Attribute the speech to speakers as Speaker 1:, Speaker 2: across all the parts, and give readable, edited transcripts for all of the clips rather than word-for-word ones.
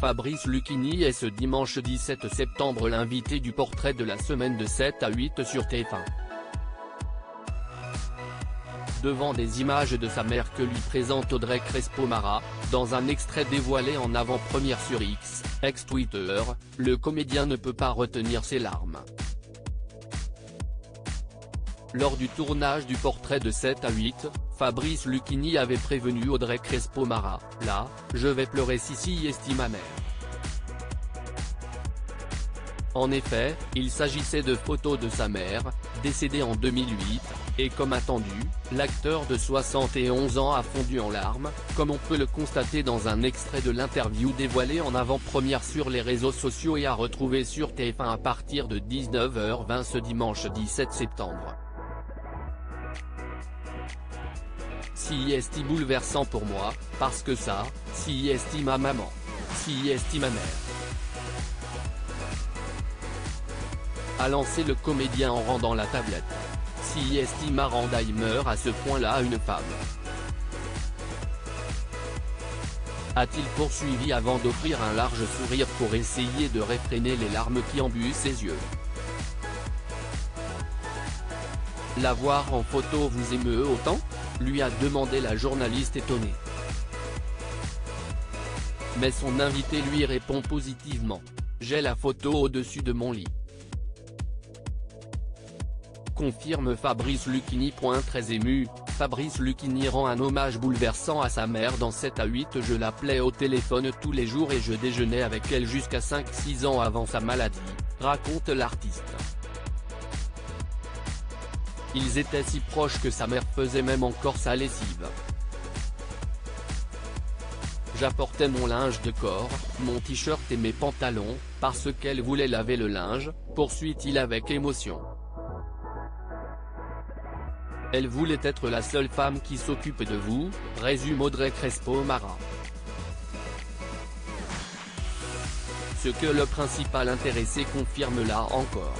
Speaker 1: Fabrice Lucchini est ce dimanche 17 septembre l'invité du portrait de la semaine de 7 à 8 sur TF1. Devant des images de sa mère que lui présente Audrey Crespo-Mara, dans un extrait dévoilé en avant-première sur X, ex-Twitter, le comédien ne peut pas retenir ses larmes. Lors du tournage du portrait de 7 à 8, Fabrice Lucchini avait prévenu Audrey Crespo-Mara, « Là, je vais pleurer si estime ma mère ». En effet, il s'agissait de photos de sa mère, décédée en 2008, et comme attendu, l'acteur de 71 ans a fondu en larmes, comme on peut le constater dans un extrait de l'interview dévoilée en avant-première sur les réseaux sociaux et à retrouver sur TF1 à partir de 19h20 ce dimanche 17 septembre. Si est bouleversant pour moi, parce que ça, si est ma maman. Si est ma mère. A lancé le comédien en rendant la tablette. Si est Marandheimer à ce point-là une femme. A-t-il poursuivi avant d'offrir un large sourire pour essayer de réfréner les larmes qui embuent ses yeux. La voir en photo vous émeut autant ? Lui a demandé la journaliste étonnée. Mais son invité lui répond positivement. J'ai la photo au-dessus de mon lit. Confirme Fabrice Lucchini. Très ému, Fabrice Lucchini rend un hommage bouleversant à sa mère dans 7 à 8. Je l'appelais au téléphone tous les jours et je déjeunais avec elle jusqu'à 5-6 ans avant sa maladie, raconte l'artiste. Ils étaient si proches que sa mère faisait même encore sa lessive. J'apportais mon linge de corps, mon t-shirt et mes pantalons, parce qu'elle voulait laver le linge, poursuit-il avec émotion. Elle voulait être la seule femme qui s'occupe de vous, résume Audrey Crespo-Mara. Ce que le principal intéressé confirme là encore.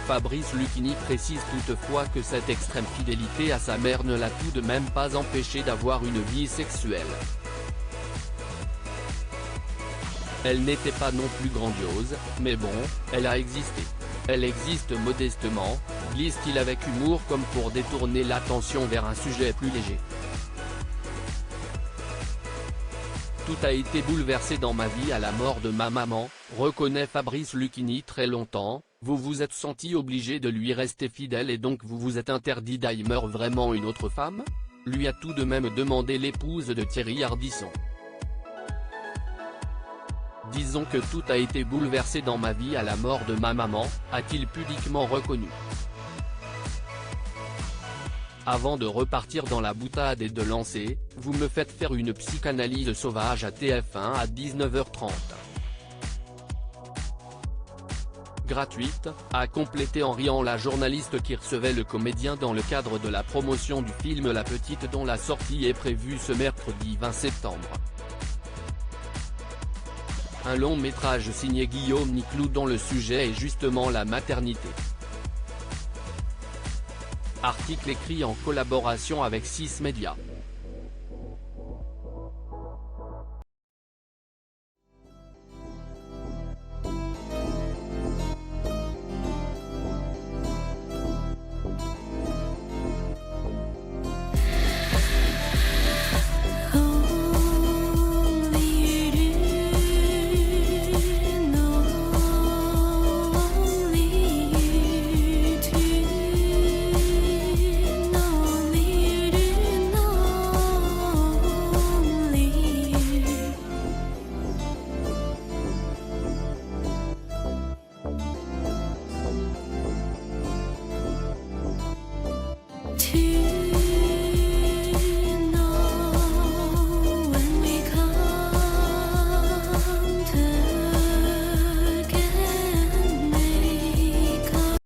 Speaker 1: Fabrice Lucchini précise toutefois que cette extrême fidélité à sa mère ne l'a tout de même pas empêché d'avoir une vie sexuelle. Elle n'était pas non plus grandiose, mais bon, elle a existé. Elle existe modestement, glisse-t-il avec humour comme pour détourner l'attention vers un sujet plus léger. Tout a été bouleversé dans ma vie à la mort de ma maman, reconnaît Fabrice Lucchini. Très longtemps, vous vous êtes senti obligé de lui rester fidèle et donc vous vous êtes interdit d'aimer vraiment une autre femme ? Lui a tout de même demandé l'épouse de Thierry Ardisson. Disons que tout a été bouleversé dans ma vie à la mort de ma maman, a-t-il pudiquement reconnu. Avant de repartir dans la boutade et de lancer, vous me faites faire une psychanalyse sauvage à TF1 à 19h30. Gratuite, a complété en riant la journaliste qui recevait le comédien dans le cadre de la promotion du film La Petite dont la sortie est prévue ce mercredi 20 septembre. Un long métrage signé Guillaume Niclou dont le sujet est justement la maternité. Article écrit en collaboration avec 6 Médias.